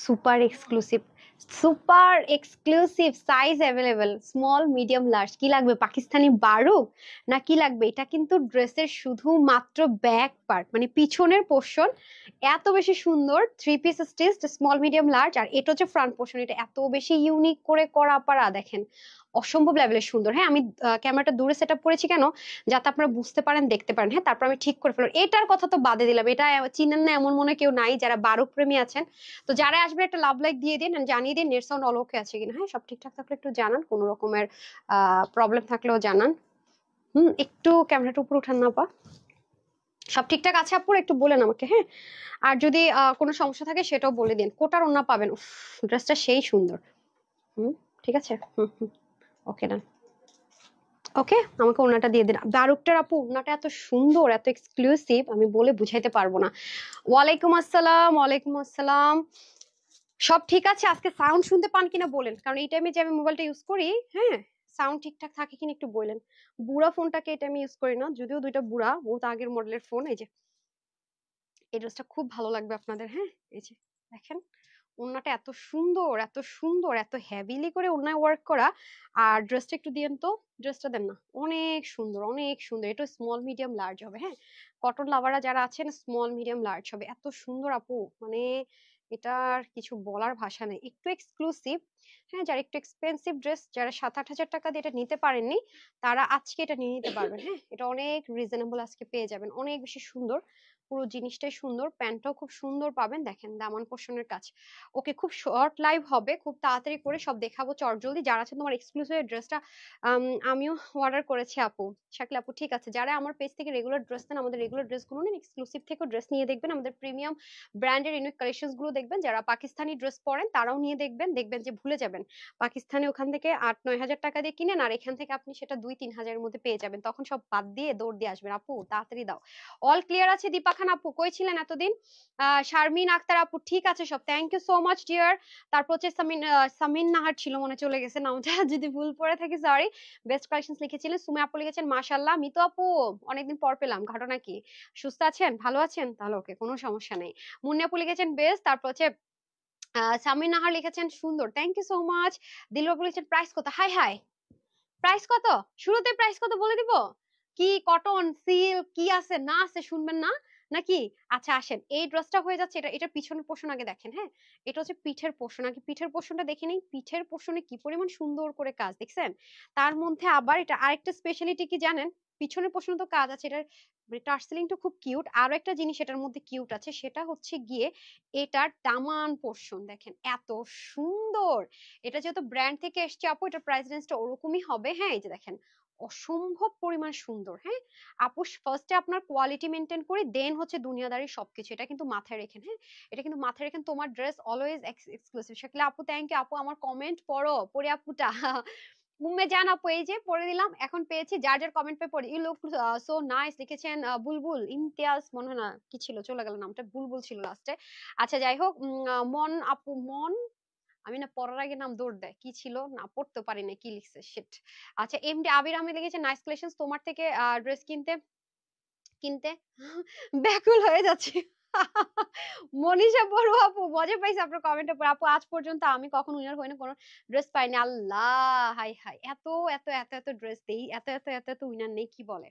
Super exclusive, super exclusive size available, small medium large. কি লাগবে, পাকিস্তানি বারুক না কি লাগবে? এটা কিন্তু ড্রেসের শুধুমাত্র ব্যাক পার্ট, মানে পিছনের পোর্শন এত বেশি সুন্দর, three piece stitch, small medium large. আর এটা হচ্ছে ফ্রন্ট পোর্শন, এটা এত বেশি ইউনিক করে করা পারা, দেখেন অসম্ভব লেভেলের সুন্দর। হ্যাঁ, আমি ক্যামেরাটা দূরে সেট আপ করেছি কেন, যাতে আপনারা বুঝতে পারেন, দেখতে পারেন। হ্যাঁ, তারপর আমি ঠিক করে ফেললাম। এটার কথা তো বাদে দিলাম, এটা চিনেন না এমন মনে কেউ নাই যারা বারুক প্রেমী আছেন। তো যারা আসবে একটা লাভ লাইক দিয়ে দিন, জানিয়ে দিন নেট সাউন্ড অল ওকে আছে কিনা। হ্যাঁ, সব ঠিকঠাক থাকলে একটু জানান, কোনো রকমের প্রবলেম থাকলেও জানান। একটু ক্যামেরাটা উপরে উঠান না পা, সব ঠিকঠাক আছে আপুর, একটু বলেন আমাকে। হ্যাঁ, আর যদি কোনো সমস্যা থাকে সেটাও বলে দিন। কোটার ওন্না পাবেন, ড্রেসটা সেই সুন্দর। ঠিক আছে, ওকে ডান। ওকে, আমাকে ওনাটা দিয়ে দিন। বারুকটার আপু ওনাটা এত সুন্দর, এত এক্সক্লুসিভ, আমি বলে বুঝাইতে পারবো না। ওয়ালাইকুম আসসালাম, ওয়ালাইকুম আসসালাম। সব ঠিক আছে? আজকে সাউন্ড শুনতে পান কিনা বলেন, কারণ এই টাইমে যে আমি মোবাইলটা ইউজ করি, হ্যাঁ, সাউন্ড ঠিকঠাক থাকে কিনা একটু বলেন। বুড়া ফোনটাকে এটা আমি ইউজ করি না, যদিও দুইটা বুড়া, বহুত আগের মডেলের ফোন। এই যে এই ড্রেসটা খুব ভালো লাগবে আপনাদের। হ্যাঁ, এই যে দেখেন ওড়নাটা এত সুন্দর, এত সুন্দর, এত হেভিলি করে ওড়নায় ওয়ার্ক করা। আর ড্রেসটা একটু দিয়েন তো, ড্রেসটা দেন না, অনেক সুন্দর, অনেক সুন্দর। এটা স্মল মিডিয়াম লার্জ হবে। হ্যাঁ, কটন লাভাররা যারা আছেন স্মল মিডিয়াম লার্জ হবে, এত সুন্দর আপু, মানে এটার কিছু বলার ভাষা নেই। একটু এক্সক্লুসিভ, হ্যাঁ, যারা একটু এক্সপেন্সিভ ড্রেস, যারা 7-8 হাজার টাকা দিয়ে এটা নিতে পারেননি, তারা আজকে এটা নিয়ে নিতে পারবেন। হ্যাঁ, এটা অনেক রিজনেবল আজকে পেয়ে যাবেন, অনেক বেশি সুন্দর, পুরো জিনিসটাই সুন্দর। প্যান্টটাও খুব সুন্দর পাবেন, দেখেন দামান পোর্শনের কাজ। ওকে, খুব শর্ট লাইভ হবে, খুব তাড়াতাড়ি করে সব দেখাবো চটজলদি। যারা আছে তোমার এক্সক্লুসিভ ড্রেসটা আমিও অর্ডার করেছি আপু, শাকিল আপু। ঠিক আছে, যারা আমার পেজ থেকে রেগুলার ড্রেস নেন, আমাদের রেগুলার ড্রেসগুলো নেন, এক্সক্লুসিভ থেকেও ড্রেস নিয়ে দেখবেন, আমাদের প্রিমিয়াম ব্র্যান্ডের ইউনিক কালেকশনস গুলো দেখবেন। যারা পাকিস্তানি ড্রেস পরেন তারাও নিয়ে দেখবেন, দেখবেন যে ভুলে যাবেন পাকিস্তানি ওখান থেকে 8-9 হাজার টাকা দিয়ে কিনেন, আর এখান থেকে আপনি সেটা 2-3 হাজারের মধ্যে পেয়ে যাবেন। তখন সব বাদ দিয়ে দৌড় দিয়ে আসবেন। আপু তাড়াতাড়ি দাও। অল ক্লিয়ার আছে? দীপা খান আপু কই ছিলেন এতদিন? শারমিন আক্তার আপু ঠিক আছে সব, thank you so much dear. তারপর হচ্ছে সামিন নাহার ছিল মনে, চলে গেছে নামটা, যদি ভুল পড়ে থাকি সরি। বেস্ট কালেকশনস লিখেছিলেন। সুমে আপু লিখেছেন মাশাআল্লাহ। মিতু আপু অনেকদিন পর পেলাম, ঘটনা কি? সুস্থ আছেন, ভালো আছেন? তাহলে ওকে, কোনো সমস্যা নেই। মুন্নি আপু লিখেছেন বেস্ট। তারপর হচ্ছে সামিন নাহার লিখেছেন সুন্দর, থ্যাংক ইউ সো মাচ। দিলবাবু লিখেছেন প্রাইস কত? হাই হাই, প্রাইস কত? শুরুতে প্রাইস কত বলে দিব? কি কটন সিল্ক কি আছে না আছে শুনবেন না নাকি? আচ্ছা আসেন, এই ড্রেসটা হয়ে যাচ্ছে। এটার পিছনের পোর্শন আগে দেখেন। হ্যাঁ, এটা হচ্ছে পিঠের পোর্শন। আগে পিঠের পোর্শনটা দেখে নেই, পিঠের পোর্শনে কি পরিমাণ সুন্দর করে কাজ দেখছেন। তার মধ্যে আবার এটা আরেকটা স্পেশালিটি কি জানেন, পিছনের পোর্শনে তো কাজ আছে, এটার টার্সেলিংটা খুব কিউট। আরো একটা জিনিস এটার মধ্যে কিউট আছে, সেটা হচ্ছে গিয়ে এটার দামান পোর্শন দেখেন এত সুন্দর। এটা যেহেতু ব্র্যান্ড থেকে এসছে আপু, এটার প্রাইস রেঞ্জটা ওরকমই হবে। হ্যাঁ, এই যে দেখেন অসম্ভব পরিমাণ সুন্দর। হ্যাঁ আপু, ফার্স্টে আপনার কোয়ালিটি মেনটেন করে দেন হচ্ছে দুনিয়াদারি সবকিছু, এটা কিন্তু মাথায় রেখেন। হ্যাঁ, এটা কিন্তু মাথায় রেখেন। তোমার ড্রেস অলওয়েজ এক্সক্লুসিভ। শাকিলা আপু থ্যাংক ইউ আপু, আমার কমেন্ট পড়ো, পড়ে আপুটা মুম্মে জান আপু, এই যে পড়ে দিলাম, এখন পেয়েছি। যার যার কমেন্ট পে পড়ি, ইউ লুক সো নাইস লিখেছেন বুলবুল ইমতিয়াজ, মনে হয় না কি ছিল, চলে গেল নামটা, বুলবুল ছিল লাস্টে। আচ্ছা যাই হোক, মন আপু, মন, আমি না পড়ার আগে নাম দৌড় দেয়, কি ছিল না পড়তে পারি না, কি লিখছে শিট। আচ্ছা, এমডি আবির আহমেদ লিখেছে নাইস কালেকশনস, তোমার থেকে ড্রেস কিনতে কিনতে ব্যাকুল হয়ে যাচ্ছে। মনীষা বড়ুয়া আপু, মজা পাইছি আপনার কমেন্টে পর। আপু আজ পর্যন্ত আমি কখন উইনার হই না, কোনো ড্রেস পাইনি। আল্লাহ, হাই হাই, এত এত এত এত ড্রেস দেই, এত এত এত এত উইনার নেই, কি বলে।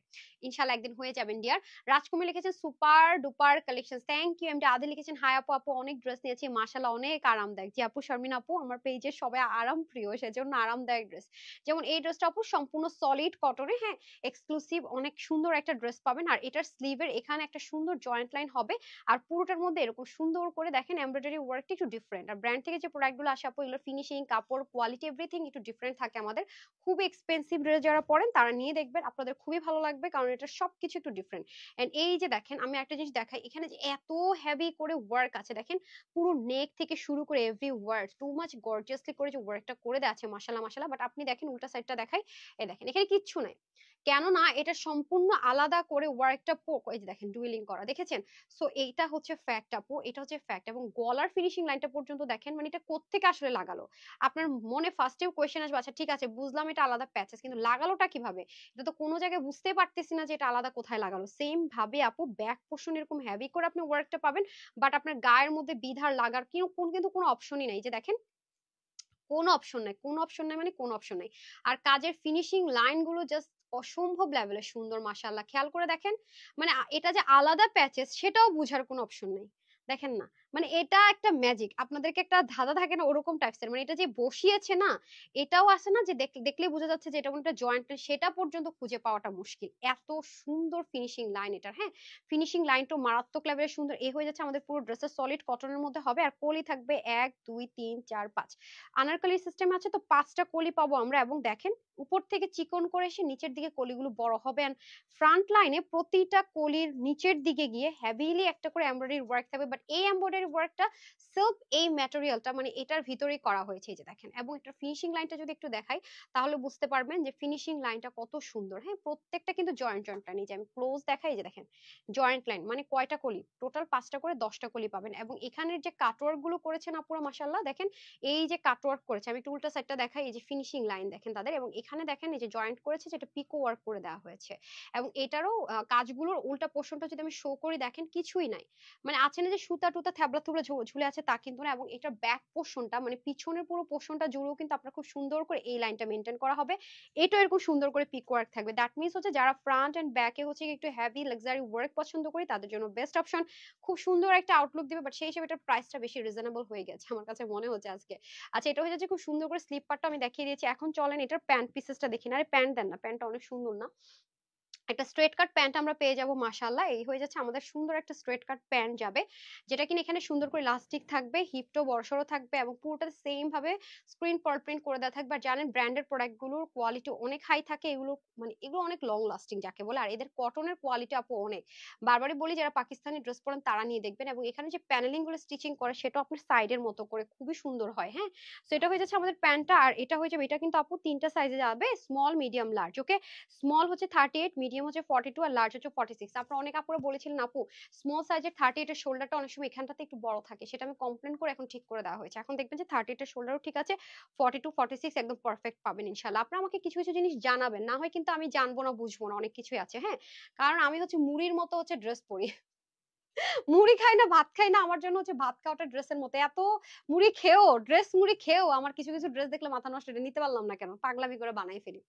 ইনশাআল্লাহ একদিন হয়ে যাবেন ডিয়ার। রাজকুমার লিখেছেন super duper collection, thank you. MD Adi লিখেছেন হাই আপু, আপু অনেক ড্রেস নিয়েছি মাশাআল্লাহ, অনেক আরামদায়ক। জি আপু, শারমিন আপু আমার পেজের সবাই আরাম প্রিয়, সেজন্য আরামদায়ক ড্রেস। যেমন এই ড্রেসটা আপু সম্পূর্ণ সলিড কটনে, হ্যাঁ, এক্সক্লুসিভ অনেক সুন্দর একটা ড্রেস পাবেন। আর এটার স্লিভের এখানে একটা সুন্দর জয়েন্ট লাইন হবে, আর পুরোটার মধ্যে এরকম সুন্দর করে দেখেন এমব্রয়ডারি ওয়ার্কটা একটু ডিফারেন্ট। আর ব্র্যান্ড থেকে যে প্রোডাক্টগুলো আসে আপু, এগুলোর ফিনিশিং, কাপড়, কোয়ালিটি, এভরিথিং একটু ডিফারেন্ট থাকে আমাদের। খুবই এক্সপেন্সিভ ড্রেস যারা পরেন তারা নিয়ে দেখবেন, আপনাদের খুবই ভালো লাগবে, কারণ এটা সবকিছু একটু ডিফারেন্ট। এন্ড এই যে দেখেন, আমি একটা জিনিস দেখাই, এখানে যে এত হেভি করে ওয়ার্ক আছে দেখেন, পুরো নেক থেকে শুরু করে every work too much gorgeously করে যে ওয়ার্কটা করে দেওয়া আছে মাশাআল্লাহ মাশাআল্লাহ। বাট আপনি দেখেন উল্টা সাইডটা দেখাই, এই দেখেন এখানে কিচ্ছু নাই, কেননা এটা সম্পূর্ণ আলাদা করে ওয়ার্কটা, এই যে দেখেন ডুয়েলিং করা, দেখেছেন? সো এইটা এটা হচ্ছে ফ্যাক্ট আপু, এটা হচ্ছে ফ্যাক্ট। এবং গলার ফিনিশিং লাইনটা পর্যন্ত দেখেন, মানে এটা কোত্থেকে আসলে লাগালো। আপনার মনে ফার্স্টেও কোয়েশ্চেন আসবে, আচ্ছা ঠিক আছে বুঝলাম এটা আলাদা প্যাচেস, কিন্তু লাগালোটা কিভাবে? এটা তো কোনো জায়গায় বুঝতে পারতেছি না যে এটা আলাদা কোথায় লাগালো। সেম ভাবে আপু ব্যাক পোর্শন এরকম হেভি করে আপনি ওয়ার্কটা পাবেন, বাট আপনার গায়ের মধ্যে বিধার লাগার কিন্তু কোনো অপশনই নাই। যে দেখেন কোনো অপশন নাই, কোনো অপশন নাই, মানে কোনো অপশন নাই। আর কাজের ফিনিশিং লাইন গুলো জাস্ট অসম্ভব লেভেলের সুন্দর, মাশাআল্লাহ। খেয়াল করে দেখেন, মানে এটা যে আলাদা প্যাচেস সেটাও বুঝার কোনো অপশন নাই। দেখেন না, মানে এটা একটা ম্যাজিক। আপনাদেরকে একটা ধাঁধা থাকে না ওরকম টাইপসের, মানে এটা যে বসিয়েছে না, এটাও আছে না যে দেখলেই বোঝা যাচ্ছে যে এটা কোনো একটা জয়েন্ট, সেটা পর্যন্ত খুঁজে পাওয়াটা মুশকিল। এত সুন্দর ফিনিশিং লাইন এটার। হ্যাঁ, ফিনিশিং লাইনটাও মারাত্মক লেভেলের সুন্দর। এই হয়ে যাচ্ছে আমাদের পুরো ড্রেসের সলিড কটনের মধ্যে হবে, আর কলি থাকবে 1 2 3 4 5 আনারকলি সিস্টেম আছে, তো 5টা কলি পাবো আমরা। এবং দেখেন উপর থেকে চিকন করে এসে নিচের দিকে কলিগুলো বড় হবে, এন্ড ফ্রন্ট লাইনে প্রতিটা কলির নিচের দিকে গিয়ে হেভিলি একটা করে এমব্রয়ডারি ওয়ার্ক থাকবে। বাট এই এমব্রয়ডারি ওয়ার্কটা সিল্ক, এই ম্যাটেরিয়ালটা মানে এটার ভিতরেই করা হয়েছে, এই যে দেখেন। এবং এটার ফিনিশিং লাইনটা যদি একটু দেখাই তাহলে বুঝতে পারবেন যে ফিনিশিং লাইনটা কত সুন্দর। হ্যাঁ, প্রত্যেকটা কিন্তু জয়েন্ট জয়েন্ট লাইন, এই যে আমি ক্লোজ দেখাই, এই যে দেখেন জয়েন্ট লাইন। মানে কয়টা কলি টোটাল? 5টা করে, 10টা কলি পাবেন। এবং এখানের যে কাটওয়ার্ক গুলো করেছেন আপুরা, মাশাআল্লাহ দেখেন, এই যে কাটওয়ার্ক করেছে, আমি একটু উল্টা সাইডটা দেখাই, এই যে ফিনিশিং লাইন দেখেন তাদের। এবং এখানে দেখেন এই যে জয়েন্ট করেছে, যেটা পিকো ওয়ার্ক করে দেওয়া হয়েছে। এবং এটারও কাজগুলোর উল্টা পোর্শনটা যদি আমি শো করি, দেখেন কিছুই নাই, মানে আছে না যে সুতা টুতা থ্যাবলা থুবলা ঝুলে আছে, তা কিন্তু না। এবং এটার ব্যাক পোর্শনটা মানে পিছনের পুরো পোর্শনটা জুড়েও কিন্তু আপনার খুব সুন্দর করে এই লাইনটা মেনটেন করা হবে। এটা এরকম সুন্দর করে পিক ওয়ার্ক থাকবে। দ্যাট মিনস হচ্ছে যারা ফ্রন্ট এন্ড ব্যাকে হচ্ছে একটু হেভি লাক্সারি ওয়ার্ক পছন্দ করি তাদের জন্য বেস্ট অপশন। খুব সুন্দর একটা আউটলুক দিবে, বাট সেই হিসেবে এটার প্রাইসটা বেশি রিজনেবল হয়ে গেছে আমার কাছে মনে হচ্ছে আজকে। আচ্ছা, এটা হয়ে যাচ্ছে খুব সুন্দর করে স্লিপ পার্টটা আমি দেখিয়ে দিয়েছি। এখন চলেন এটার প্যান্ট পিসেসটা দেখি না। আরে প্যান্ট দেন না, প্যান্টটা অনেক সুন্দর না? একটা স্ট্রেট কাট প্যান্ট আমরা পেয়ে যাব, মাশাআল্লাহ। এই হয়ে যাচ্ছে আমাদের সুন্দর একটা স্ট্রেট কাট প্যান্ট যাবে, যেটা কিনা এখানে সুন্দর করে ইলাস্টিক থাকবে, হিপটাও বড়সড় থাকবে, এবং পুরোটা সেম ভাবে স্ক্রিন পার্ল প্রিন্ট করে দেওয়া থাকবে। আর জানেন ব্র্যান্ডেড প্রোডাক্ট গুলোর কোয়ালিটি অনেক হাই থাকে, এগুলো মানে এগুলো অনেক লং লাস্টিং যাকে বলে। আর এদের কটনের কোয়ালিটি আপু অনেক, বারবারই বলি যারা পাকিস্তানি ড্রেস পরেন তারা নিয়ে দেখবেন। এবং এখানে যে প্যানেলিং গুলো স্টিচিং করে সেটাও আপনার সাইডের মতো করে খুবই সুন্দর হয়। হ্যাঁ, তো এটা হয়ে যাচ্ছে আমাদের প্যান্টটা। আর এটা হয়ে যাবে, এটা কিন্তু আপু 3টা সাইজে যাবে, স্মল মিডিয়াম লার্জ। ওকে, স্মল হচ্ছে 38, মিডিয়াম হচ্ছে 42, আর লার্জ হচ্ছে 46। আপনারা অনেক আপুরা বলেছিলেন আপু স্মল সাইজের 38 এর শোল্ডারটা অনেক সময় এখানটাতে একটু বড় থাকে, সেটা আমি কমপ্লেন করে এখন ঠিক করে দেওয়া হয়েছে। এখন দেখবেন যে 38 এর শোল্ডারও ঠিক আছে, 42 46 একদম পারফেক্ট পাবেন ইনশাআল্লাহ। আপনারা আমাকে কিছু কিছু জিনিস জানাবেন, না হয় কিন্তু আমি জানবো না বুঝবো না, অনেক কিছুই আছে। হ্যাঁ, কারণ আমি হচ্ছে মুড়ির মতো হচ্ছে ড্রেস পরি। মুড়ি খাই না, ভাত খাই না, আমার জন্য হচ্ছে ভাত খাওয়াটা ড্রেসের মতো। এত মুড়ি খেয়েও, মুড়ি খেয়েও আমার কিছু কিছু ড্রেস দেখলে মাথা নষ্ট, এটা নিতে পারলাম না কেন, পাগলামি করে বানাই ফেলি।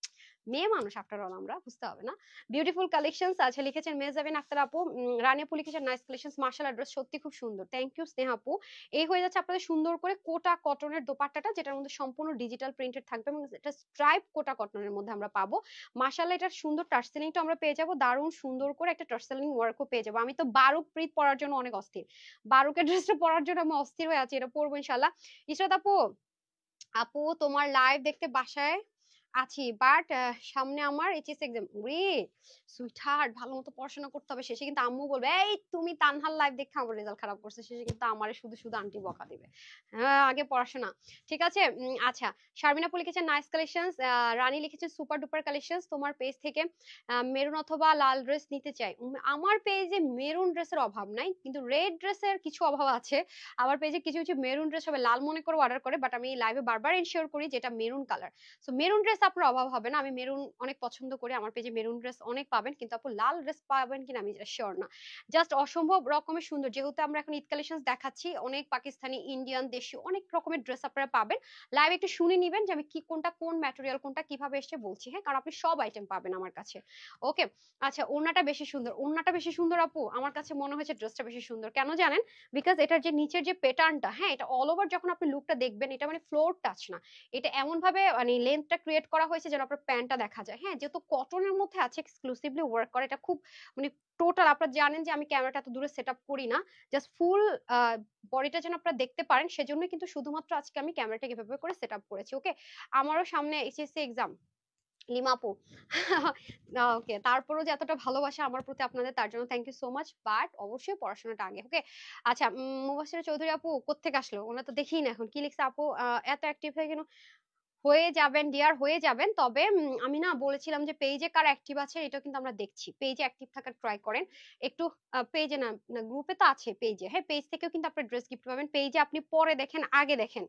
মেয়ে মানুষ আফটার অল, আমরা বুঝতে হবে না? বিউটিফুল কালেকশনস আছে, লিখেছেন মেহজাবিন আক্তার আপু। রানী আপু লিখেছেন নাইস কালেকশনস, মার্শাল ড্রেস সত্যি খুব সুন্দর, থ্যাংক ইউ স্নেহা আপু। এই হয়ে যাচ্ছে আপনাদের সুন্দর করে কোটা কটনের দোপাট্টাটা, যেটার মধ্যে সম্পূর্ণ ডিজিটাল প্রিন্টেড থাকবে, এবং এটা স্ট্রাইপ কোটা কটনের মধ্যে আমরা পাবো। মার্শাল্লাহ, এটার সুন্দর টার্সেলিংটা আমরা পেয়ে যাবো, দারুণ সুন্দর করে একটা টার্সেলিং ওয়ার্কও পেয়ে যাবো। আমি তো বারুক প্রীত পরার জন্য অনেক অস্থির, বারুকের ড্রেসটা পরার জন্য আমি অস্থির হয়ে আছি, এটা পরবো ইনশাল্লাহ। ইশরাত আপু, আপু তোমার লাইভ দেখতে বাসায় আছি, বাট সামনে আমার এইচএস এক্সাম। ওরে সুইটহার্ট, ভালো মতো পড়াশোনা করতে হবে, শেষে কিন্তু আম্মু বলবে এই তুমি তানহার লাইভ দেখে আমার রেজাল্ট খারাপ করছে, শেষে কিন্তু আমারে শুধু শুধু আন্টি বকা দিবে। হ্যাঁ, আগে পড়াশোনা। ঠিক আছে, আচ্ছা। শারমিন আপু লিখেছেন নাইস কালেকশনস, রানী লিখেছেন সুপার ডুপার কালেকশনস, তোমার পেজ থেকে মেরুন অথবা লাল ড্রেস নিতে চাই। আমার পেজে মেরুন ড্রেসের অভাব নাই, কিন্তু রেড ড্রেসের কিছু অভাব আছে। আমার পেজে কিছু কিছু মেরুন ড্রেস হবে লাল মনে করে অর্ডার করে, বাট আমি লাইভে বারবার এনশিওর করি যেটা maroon colour. So maroon dress আপনার অভাব হবে না, আমি মেরুন অনেক পছন্দ করি, আমার পেজে মেরুন ড্রেস অনেক পাবেন। কিন্তু আপু লাল ড্রেস পাবেন কিনা আমি যেটা শিওর না। জাস্ট অসম্ভব রকমের সুন্দর, যেহেতু আমরা এখন ঈদ কালেকশন দেখাচ্ছি, অনেক পাকিস্তানি, ইন্ডিয়ান, দেশি অনেক রকমের ড্রেস আপনারা পাবেন। লাইভ একটু শুনে নিবেন যে আমি কি কোনটা, কোন ম্যাটেরিয়াল কোনটা কিভাবে এসে বলছি। হ্যাঁ, কারণ আপনি সব আইটেম পাবেন আমার কাছে। ওকে, আচ্ছা। ওড়নাটা বেশি সুন্দর, ওড়নাটা বেশি সুন্দর আপু, আমার কাছে মনে হয়েছে ড্রেসটা বেশি সুন্দর। কেন জানেন? বিকজ এটার যে নিচের যে প্যাটার্নটা, হ্যাঁ, এটা অল ওভার যখন আপনি লুকটা দেখবেন, এটা মানে ফ্লোর টাচ না, এটা এমন ভাবে মানে লেন্থটা ক্রিয়েট করা হয়েছে যেন আপনার প্যান্টটা দেখা যায়। হ্যাঁ, যেহেতু কটনের মধ্যে আছে, এক্সক্লুসিভলি ওয়ার্ক করা, এটা খুব মানে টোটাল। আপনারা জানেন যে আমি ক্যামেরাটা এত দূরে সেট আপ করি না, জাস্ট ফুল বডিটা যেন আপনারা দেখতে পারেন, সেজন্য কিন্তু শুধুমাত্র আজকে আমি ক্যামেরাটাকে এভাবে করে সেট আপ করেছি। ওকে, আমারও সামনে এইচএসসি এক্সাম, লিমাপু। ওকে, তারপরও যে এতটা ভালোবাসা আমার প্রতি আপনাদের, তার জন্য thank you so much, but অবশ্যই পড়াশোনাটা আগে। ওকে, আচ্ছা। মুবাশিরা চৌধুরী আপু কোত্থেকে আসলো? ওনা তো দেখি না এখন, কি লিখছে আপু, এত অ্যাক্টিভ হয়ে গেল। হয়ে যাবেন ডিয়ার, হয়ে যাবেন। তবে আমি না বলেছিলাম যে পেজে কার অ্যাক্টিভ আছে এটা কিন্তু আমরা দেখছি। পেজে অ্যাক্টিভ থাকার ট্রাই করেন একটু। পেজে না, গ্রুপে তো আছে, পেজে, হ্যাঁ পেজ থেকেও কিন্তু আপনার ড্রেস গিফট পাবেন। পেজে আপনি পরে দেখেন, আগে দেখেন,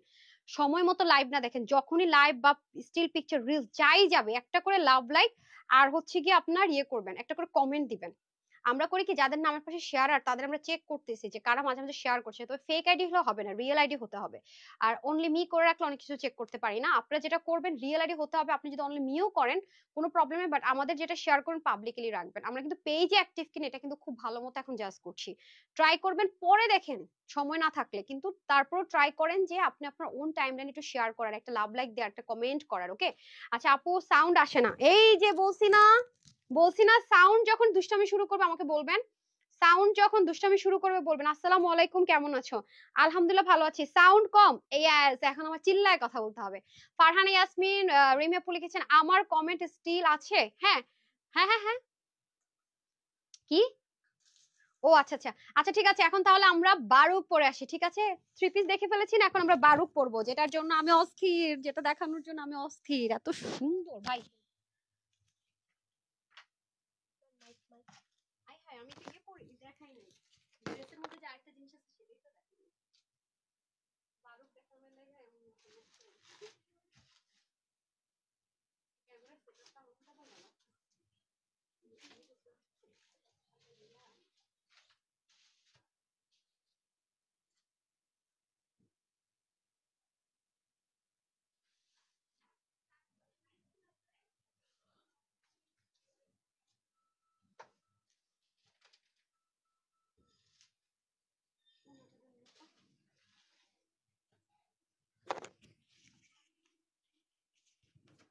সময় মতো লাইভ না দেখেন। যখনই লাইভ বা স্টিল পিকচার রিলস যাই যাবে, একটা করে লাভ লাইক আর হচ্ছে কি আপনার ইয়ে করবেন, একটা করে কমেন্ট দিবেন। আমরা করি কি, যাদের নামের পাশে শেয়ার আর তাদের আমরা চেক করতেছি যে কারা মাঝে মাঝে শেয়ার করছে। তো ফেক আইডি হলে হবে না, রিয়েল আইডি হতে হবে। আর অনলি মি করে রাখলে অনেক কিছু চেক করতে পারি না। আপনারা যেটা করবেন, রিয়েল আইডি হতে হবে। আপনি যদি অনলি মিও করেন কোনো প্রবলেম নেই, বাট আমাদের যেটা শেয়ার করেন পাবলিকলি রাখবেন। আমরা কিন্তু পেজে অ্যাক্টিভ কিনা এটা কিন্তু খুব ভালো মতো এখন জাজ করছি। ট্রাই করবেন, পরে দেখেন সময় না থাকলে, কিন্তু তারপর ট্রাই করেন যে আপনি আপনার ওন টাইমলাইন একটু শেয়ার করার, একটা লাভ লাইক দেওয়ার, একটা কমেন্ট করার। ওকে, আচ্ছা আপু সাউন্ড আসে না, এই যে বলছি না, বলছি না, সাউন্ড যখন দুষ্টামি শুরু করবে আমাকে বলবেন। সাউন্ড যখন দুষ্টামি শুরু করবে বলবেন। আসসালামু আলাইকুম, কেমন আছো? আলহামদুলিল্লাহ ভালো আছি। সাউন্ড কম, এই এখন আমার চিল্লায় কথা বলতে হবে। ফারহানা ইয়াসমিন রিমি আপু লিখেছেন আমার কমেন্ট স্টিল আছে। হ্যাঁ হ্যাঁ হ্যাঁ হ্যাঁ, কি? ও আচ্ছা আচ্ছা আচ্ছা, ঠিক আছে। এখন তাহলে আমরা বারুক পরে আসি, ঠিক আছে? থ্রি পিস দেখে ফেলেছি না, এখন আমরা বারুক পরবো, যেটার জন্য আমি অস্থির, যেটা দেখানোর জন্য আমি অস্থির। এত সুন্দর ভাই। আই হায়, আমি তো ইয়ে পরি, দেখাই নাই ড্রেসের মধ্যে যে আরেকটা জিনিস আছে সেটাই তো দেখাই। বারুক দেখাবেন লাগে এমন ক্যামেরা সেটআপটা উল্টা পাল্টা না।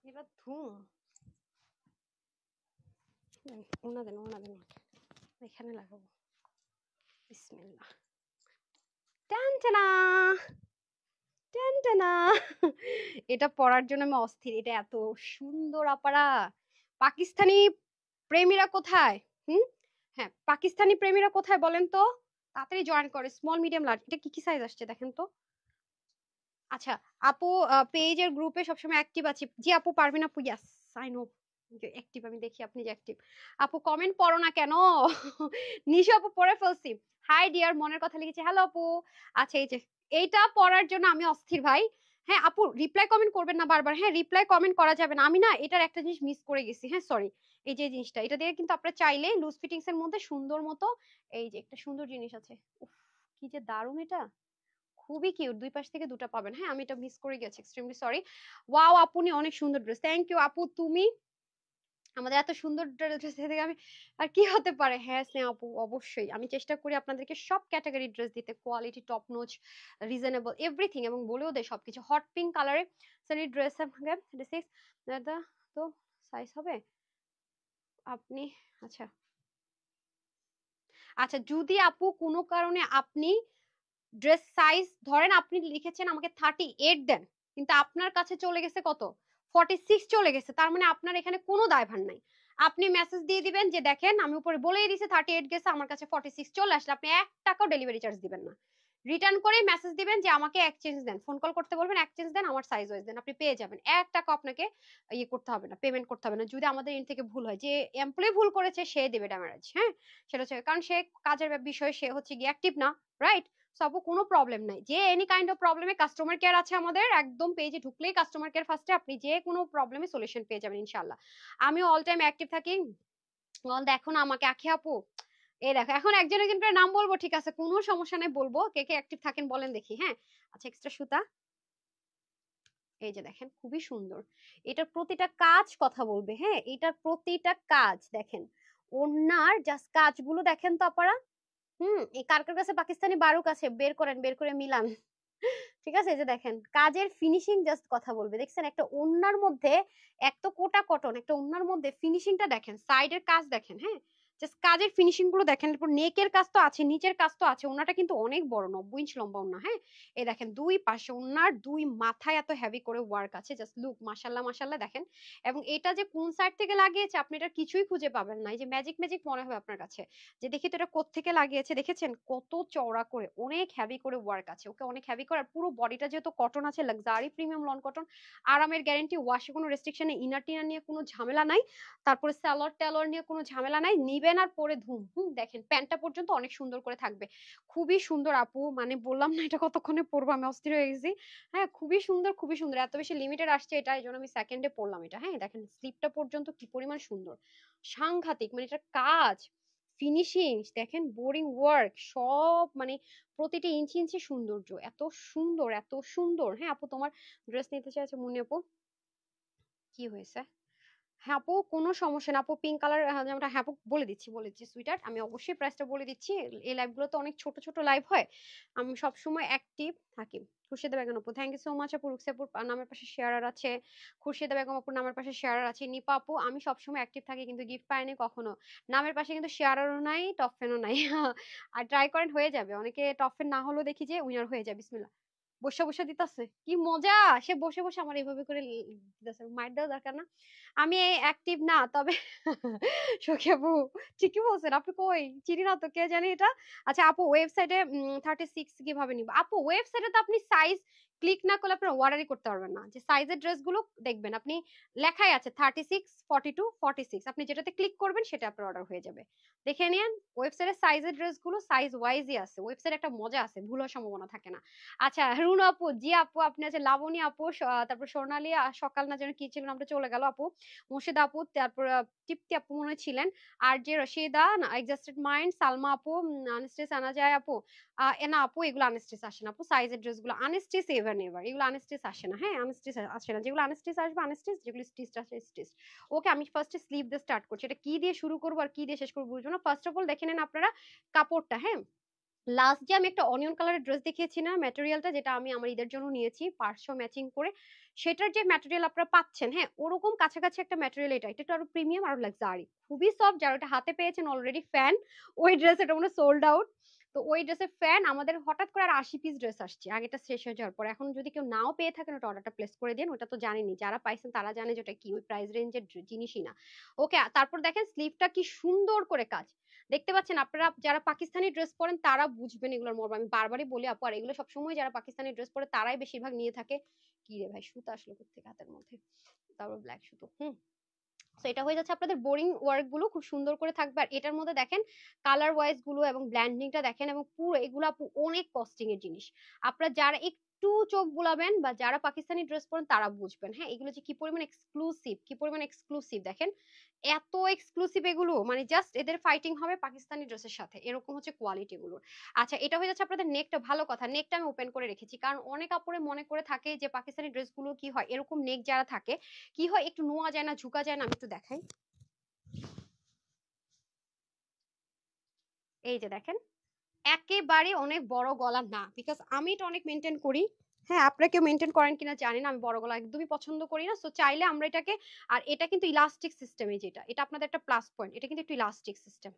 এবার ধুম, ওনা দেন ওনা দেন, এখানে লাগাবো। বিসমিল্লাহ। টান টানা, টান টানা। এটা পরার জন্য আমি অস্থির, এটা এত সুন্দর আপারা। পাকিস্তানি প্রেমীরা কোথায়? হুম, হ্যাঁ পাকিস্তানি প্রেমীরা কোথায় বলেন তো, তাড়াতাড়ি জয়েন করে। স্মল মিডিয়াম লার্জ, এটা কি কি সাইজ আসছে দেখেন তো। আচ্ছা আপু, পেজের গ্রুপে সবসময় অ্যাক্টিভ আছি। জি আপু, পারবেন আপু? ইয়াস, আই নো অ্যাক্টিভ, আমি দেখি আপনি যে অ্যাক্টিভ। আপু কমেন্ট পড়ো না কেন? নিশু আপু পড়ে ফেলছি। হাই ডিয়ার, মনের কথা লিখেছি। হ্যালো আপু। আচ্ছা এই যে এইটা পড়ার জন্য আমি অস্থির ভাই। হ্যাঁ আপু, রিপ্লাই কমেন্ট করবেন না বারবার। হ্যাঁ রিপ্লাই কমেন্ট করা যাবে না। আমি না এটার একটা জিনিস মিস করে গেছি, হ্যাঁ সরি। এই যে জিনিসটা, এটা দিয়ে কিন্তু আপনারা চাইলে লুজ ফিটিংস এর মধ্যে সুন্দর মতো, এই যে একটা সুন্দর জিনিস আছে। উফ, কি যে দারুণ এটা, খুবই কিউট। দুই পাশ থেকে দুটো পাবেন। হ্যাঁ আমি এটা মিস করে গেছি, এক্সট্রিমলি সরি। ওয়াও আপনি অনেক সুন্দর ড্রেস, থ্যাংক ইউ আপু। তুমি আমাদের এত সুন্দর ড্রেস থেকে আমি আর কি হতে পারে। হ্যাঁ স্নেহা আপু, অবশ্যই আমি চেষ্টা করি আপনাদেরকে সব ক্যাটাগরি ড্রেস দিতে, quality top notch, reasonable everything, এবং বলেও দেয় সবকিছু। হট পিঙ্ক কালারে সানি ড্রেস আমাকে সিক্স দাদা, তো সাইজ হবে আপনি? আচ্ছা আচ্ছা, যদি আপু কোনো কারণে আপনি ড্রেস সাইজ ধরেন আপনি লিখেছেন আমাকে 38 দেন, কিন্তু আপনার কাছে চলে গেছে কত, 46 চলে গেছে, তার মানে আপনার এখানে কোনো দায়ভার নাই। আপনি মেসেজ দিয়ে দিবেন যে দেখেন আমি উপরে বলেই দিছি 38 গেছে, আমার কাছে 46 চলে আসলে আপনি 1 টাকাও ডেলিভারি চার্জ দিবেন না। রিটার্ন করে মেসেজ দিবেন যে আমাকে এক্সচেঞ্জ দেন, ফোন কল করতে বলবেন, এক্সচেঞ্জ দেন, আমার সাইজ ওয়াইজ দেন, আপনি পেয়ে যাবেন। 1 টাকা আপনাকে ইয়ে করতে হবে না, পেমেন্ট করতে হবে না। যদি আমাদের এন্ড থেকে ভুল হয়, যে এমপ্লয়ি ভুল করেছে সে দেবে ড্যামেজ, হ্যাঁ সেটা হচ্ছে, কারণ সে কাজের বিষয়, সে হচ্ছে গিয়ে অ্যাক্টিভ না, রাইট? সব কোনো প্রবলেম নাই। যে এনি কাইন্ড অফ প্রবলেমে কাস্টমার কেয়ার আছে আমাদের, একদম পেজে ঢুকলেই কাস্টমার কেয়ার ফার্স্টে, আপনি যে কোনো প্রবলেমে সলিউশন পেয়ে যাবেন ইনশাআল্লাহ। আমিও অল টাইম অ্যাক্টিভ থাকি। দেখো না আমাকে, আখি আপু এই দেখো, এখন একজন একজন করে নাম বলবো, ঠিক আছে কোনো সমস্যা নেই, বলবো কে কে অ্যাক্টিভ থাকেন বলেন দেখি। হ্যাঁ আচ্ছা, এক্সট্রা সুতা, এই যে দেখেন খুবই সুন্দর। এটার প্রতিটা কাজ কথা বলবে, হ্যাঁ এটার প্রতিটা কাজ দেখেন, ওনার জাস্ট কাজগুলো দেখেন তো আপনারা। এই কার কার কাছে পাকিস্তানি বারুক আছে, বের করেন, বের করে মিলান। ঠিক আছে, এই যে দেখেন কাজের ফিনিশিং জাস্ট কথা বলবে। দেখছেন একটা ওন্নার মধ্যে, এক তো কোটা কটন, একটা ওন্নার মধ্যে ফিনিশিংটা দেখেন, সাইডের কাজ দেখেন, হ্যাঁ জাস্ট কাজের ফিনিশিং গুলো দেখেন, এরপর নেকের কাজ তো আছে, নিচের কাজ তো আছে, ওনাটা কিন্তু অনেক বড় 90 ইঞ্চ লম্বা ওনা। হ্যাঁ, এই দেখেন দুই পাশে ওনার দুই মাথায় এত হেভি করে ওয়ার্ক আছে, জাস্ট লুক মাশাল্লাহ মাশাল্লাহ দেখেন। এবং এটা যে কোন সাইড থেকে লাগিয়েছে আপনি এটা কিছুই খুঁজে পাবেন না, এই যে ম্যাজিক ম্যাজিক মনে হবে আপনার কাছে যে দেখি তো এটা কোত্থেকে লাগিয়েছে। দেখেছেন কত চওড়া করে, অনেক হেভি করে ওয়ার্ক আছে, ওকে অনেক হেভি করে। আর পুরো বডিটা যেহেতু কটন আছে, লাক্সারি প্রিমিয়াম লন কটন, আরামের গ্যারান্টি, ওয়াশে কোনো রেস্ট্রিকশন নেই, ইনার টিনার নিয়ে কোনো ঝামেলা নাই, তারপরে স্যালোয়ার ট্যালোয়ার নিয়ে কোনো ঝামেলা নাই, নিবেন আর পরে ধুম। দেখেন প্যান্টটা পর্যন্ত অনেক সুন্দর করে থাকবে, খুবই সুন্দর আপু, মানে বললাম না এটা কতক্ষণে পরবো, আমি অস্থির হয়ে গেছি। হ্যাঁ খুবই সুন্দর খুবই সুন্দর, এত বেশি লিমিটেড আসছে এটা, এই জন্য আমি সেকেন্ডে পরলাম এটা। হ্যাঁ দেখেন স্লিপটা পর্যন্ত কি পরিমাণ সুন্দর, সাংঘাতিক, মানে এটা কাজ ফিনিশিং দেখেন, বোরিং ওয়ার্ক সব, মানে প্রতিটি ইঞ্চি ইঞ্চি সৌন্দর্য, এত সুন্দর এত সুন্দর। হ্যাঁ আপু তোমার ড্রেস নিতে চাইছে মুন্নি আপু, কি হয়েছে? হ্যাঁ আপু কোনো সমস্যা না আপু, পিঙ্ক কালার যেমনটা, হ্যাঁ আপু বলে দিচ্ছি সুইটার, আমি অবশ্যই প্রাইসটা বলে দিচ্ছি। এই লাইভ তো অনেক ছোট ছোট লাইভ হয়, আমি সবসময় অ্যাক্টিভ থাকি। খুরশিদা বেগম আপু থ্যাংক ইউ সো মাচ আপু, রুকসি আপুর নামের পাশে শেয়ারার আছে, খুরশিদা বেগম আপুর নামের পাশে শেয়ারার আছে, নিপা আপু আমি সবসময় অ্যাক্টিভ থাকি কিন্তু গিফট পাইনি কখনো, নামের পাশে কিন্তু শেয়ারারও নাই টপ ফ্যানও নাই। আর ট্রাই করেন হয়ে যাবে, অনেকে টপ ফ্যান না হলেও দেখি যে উইনার হয়ে যায়। বিসমিল্লাহ, বসে বসে দিতেছে কি মজা, সে বসে বসে আমার এইভাবে করে দিতেছে, মাইর দেওয়া দরকার না। আমি অ্যাক্টিভ না তবে সখী আপু ঠিকই বলছেন, আপনি কই চিনি না তো, কে জানি এটা। আচ্ছা আপু ওয়েবসাইটে 36 কিভাবে নিব? আপু ওয়েবসাইটে তো আপনি সাইজ ক্লিক না করলে আপনার অর্ডারই করতে পারবেন না, যে সাইজের ড্রেসগুলো দেখবেন আপনি লেখাই আছে 36, 42, 46, আপনি যেটাতে ক্লিক করবেন সেটা আপনার অর্ডার হয়ে যাবে। দেখে নিন ওয়েবসাইটে সাইজের ড্রেসগুলো সাইজ ওয়াইজই আছে, ওয়েবসাইটে একটা মজা আছে, ভুল হওয়ার সম্ভাবনা থাকে না। আচ্ছা রুনু আপু, জি আপু আপনি আছে, লাবণী আপু, তারপর সোনালী, সকাল না যেন কি ছিলেন, আমরা চলে গেল আপু, মুর্শিদা আপু, তারপর তৃপ্তি আপু মনে হয় ছিলেন, আর যে রশিদা, এক্সাস্টেড মাইন্ড, সালমা আপু, আনস্ট্রেস আনা যায় আপু, এনা আপু, এগুলো আনস্ট্রেস আসে না আপু, সাইজের ড্রেস গুলো আনস্ট্রেস এভার নেভার, এগুলো আনস্ট্রেস আসে না। হ্যাঁ আনস্ট্রেস আসে না, যেগুলো আনস্ট্রেস আসবে আনস্ট্রেস, যেগুলো স্টিচ আসে স্টিচ। ওকে আমি ফার্স্টে স্লিভ দিয়ে স্টার্ট করছি, এটা কি দিয়ে শুরু করবো আর কি দিয়ে শেষ করবো বুঝবো না। ফার্স্ট অফ অল দেখে নেন আপনারা কাপড়টা। হ্যাঁ লাস্ট যে আমি একটা অনিয়ন কালারের ড্রেস দেখিয়েছি না, ম্যাটেরিয়ালটা যেটা আমি আমার ঈদের জন্য নিয়েছি পার্শ্ব ম্যাচিং করে, সেটার যে ম্যাটেরিয়াল আপনারা পাচ্ছেন, হ্যাঁ ওরকম কাছাকাছি একটা ম্যাটেরিয়াল, এটা এটা একটু আরো প্রিমিয়াম আর লাক্সারি, খুবই সফট, যারা ওটা হাতে পেয়েছেন অলরেডি ফ্যান, ওই ড্রেস এটা মনে সোল্ড আউট। তো ওই ড্রেসের ফ্যান, আমাদের হঠাৎ করে আর 80 পিস ড্রেস আসছে, আগেটা শেষ হয়ে যাওয়ার পর, এখন যদি কেউ নাও পেয়ে থাকেন ওটা অর্ডারটা প্লেস করে দিন, ওটা তো জানেনি, যারা পাইছেন তারা জানে যে ওটা কি, ওই প্রাইস রেঞ্জের জিনিসই না। ওকে তারপর দেখেন স্লিভটা কি সুন্দর করে কাজ, দেখতে পাচ্ছেন আপনারা যারা পাকিস্তানি ড্রেস পরেন তারা বুঝবেন এগুলোর মর্ম, আমি বারবারই বলি আপু, আর এগুলো সবসময় যারা পাকিস্তানি ড্রেস পরে তারাই বেশিরভাগ নিয়ে থাকে। কি রে ভাই সুতা আসলো কোথেকে হাতের মধ্যে, তারপর ব্ল্যাক সুতো। তো এটা হয়ে যাচ্ছে আপনাদের বোরিং ওয়ার্ক গুলো খুব সুন্দর করে থাকবে। আর এটার মধ্যে দেখেন কালার ওয়াইজ গুলো এবং ব্ল্যান্ডিংটা দেখেন, এবং পুরো এগুলো আপু অনেক কস্টিং এর জিনিস, আপনারা যারা একটু চোখ বুলাবেন বা যারা পাকিস্তানি ড্রেস পরেন তারা বুঝবেন হ্যাঁ এগুলো যে কি পরিমাণ এক্সক্লুসিভ, কি পরিমাণ এক্সক্লুসিভ দেখেন, এত এক্সক্লুসিভ এগুলো, মানে জাস্ট এদের ফাইটিং হবে পাকিস্তানি ড্রেসের সাথে, এরকম হচ্ছে কোয়ালিটি গুলো। আচ্ছা এটা হয়ে যাচ্ছে আপনাদের নেকটা, ভালো কথা নেকটা আমি ওপেন করে রেখেছি, কারণ অনেক আপুরে মনে করে থাকে যে পাকিস্তানি ড্রেসগুলো কি হয়, এরকম নেক যারা থাকে কি হয় একটু নোয়া যায় না, ঝুঁকা যায় না, আমি একটু দেখাই, এই যে দেখেন একেবারে অনেক বড় গলা না, বিকজ আমি এটা অনেক মেনটেন করি। হ্যাঁ আপনারা কেউ মেনটেন করেন কিনা জানি না, আমি বড় গলা একদমই পছন্দ করি না, সো চাইলে আমরা এটাকে, আর এটা কিন্তু ইলাস্টিক সিস্টেমে, যেটা এটা আপনাদের একটা প্লাস পয়েন্ট, এটা কিন্তু একটু ইলাস্টিক সিস্টেম।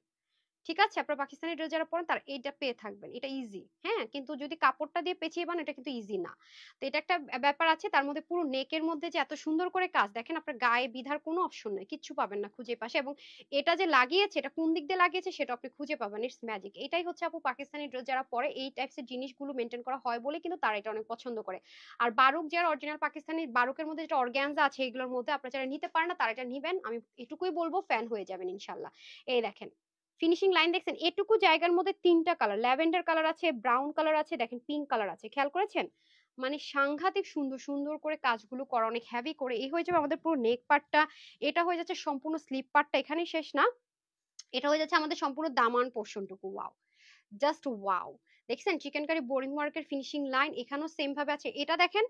ঠিক আছে আপনার পাকিস্তানি ড্রেস যারা পরেন তারা এইটা পেয়ে থাকবেন, এটা ইজি। হ্যাঁ কিন্তু যদি কাপড়টা দিয়ে পেঁচিয়ে বান এটা কিন্তু ইজি না। তো এটা একটা ব্যাপার আছে, তার মধ্যে পুরো নেকের মধ্যে যে এত সুন্দর করে কাজ দেখেন, আপনার গায়ে বিধার কোনো অপশন নাই, কিচ্ছু পাবেন না খুঁজে পাশে, এবং এটা যে লাগিয়েছে এটা কোন দিক দিয়ে লাগিয়েছে সেটা আপনি খুঁজে পাবেন, ইটস ম্যাজিক। এটাই হচ্ছে আপু পাকিস্তানি ড্রেস যারা পরে এই টাইপস এর জিনিসগুলো মেনটেন করা হয় বলে কিন্তু তারা এটা অনেক পছন্দ করে। আর বারুক যারা অরিজিনাল পাকিস্তানি বারুকের মধ্যে যেটা অর্গ্যানজা আছে এগুলোর মধ্যে আপনারা যারা নিতে পারেন না তারা এটা নিবেন, আমি এটুকুই বলবো ফ্যান হয়ে যাবেন ইনশাল্লাহ। এই দেখেন ফিনিশিং লাইন দেখছেন, এটুকু জায়গার মধ্যে তিনটা কালার, ল্যাভেন্ডার কালার আছে, ব্রাউন কালার আছে, দেখেন পিঙ্ক কালার আছে, খেয়াল করেছেন, মানে সাংঘাতিক সুন্দর সুন্দর করে কাজগুলো করা, অনেক হেভি করে। এই হয়ে যাবে আমাদের পুরো নেক পার্টটা, এটা হয়ে যাচ্ছে সম্পূর্ণ স্লিপ পার্টটা, এখানেই শেষ না, এটা হয়ে যাচ্ছে আমাদের সম্পূর্ণ দামান পোর্শনটুকু, ওয়াও জাস্ট ওয়াও। দেখছেন চিকেন কারি বোরিং ওয়ার্কের ফিনিশিং লাইন এখানেও সেম ভাবে আছে, এটা দেখেন